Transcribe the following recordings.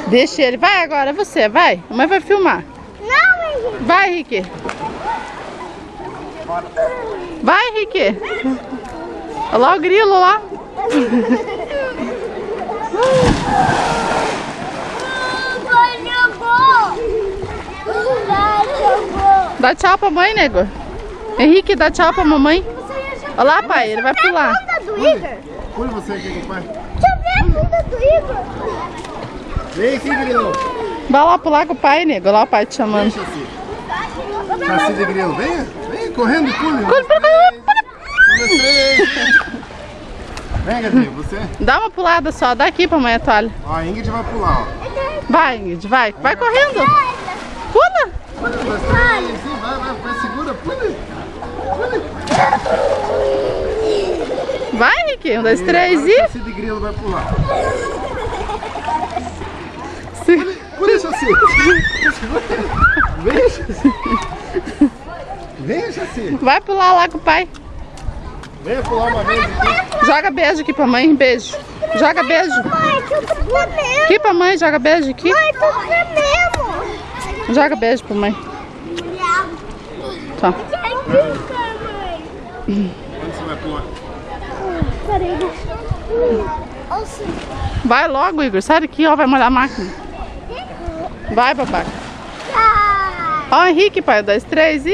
Deixa ele. Vai agora, você, vai. A mãe vai filmar. Não, Henrique. Vai, Henrique. Vai, Henrique. Olha lá o grilo lá. Dá tchau pra mãe, nego. Henrique, dá tchau pra mamãe. Olha lá, pai, ele vai pular. Pula você aqui com o pai. Deixa eu ver a bunda do Igor. Vem aqui, grilo. Vai lá pular com o pai, nego. Olha lá o pai te chamando. Chassi de grilo. Venha, venha, correndo, pule. Vem, Gatinho, você. Dá uma pulada só, dá aqui pra mãe a toalha. Ó, a Ingrid vai pular, ó. Vai, Ingrid, vai. Vai correndo. Pula. Vai, segura, pule. Vai, Henrique. 1, 2, 3 e... Chassi de grilo vai pular. Sim. Pule, Chassi. Vem, Chassi. Vem, Chassi. Vai pular lá com o pai. Venha pular uma vez aqui. Joga beijo aqui pra mãe, beijo. Joga beijo. Mãe, que eu tô tremendo. Aqui pra mãe, joga beijo aqui. Mãe, tô tremendo. Joga beijo pra mãe. Tá. Onde você vai pular? Peraí. Vai logo, Igor. Sai daqui, ó. Vai molhar a máquina. Vai, babaca. Ó, Henrique, pai. 1, 2, 3 e...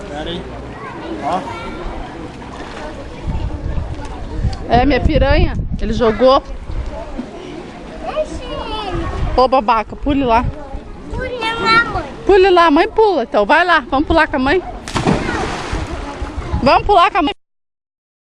Pera aí. Ó. É, minha piranha. Ele jogou. Ô, babaca, pule lá. Pule lá, a mãe pula. Então, vai lá. Vamos pular com a mãe. Vamos pular com a mãe.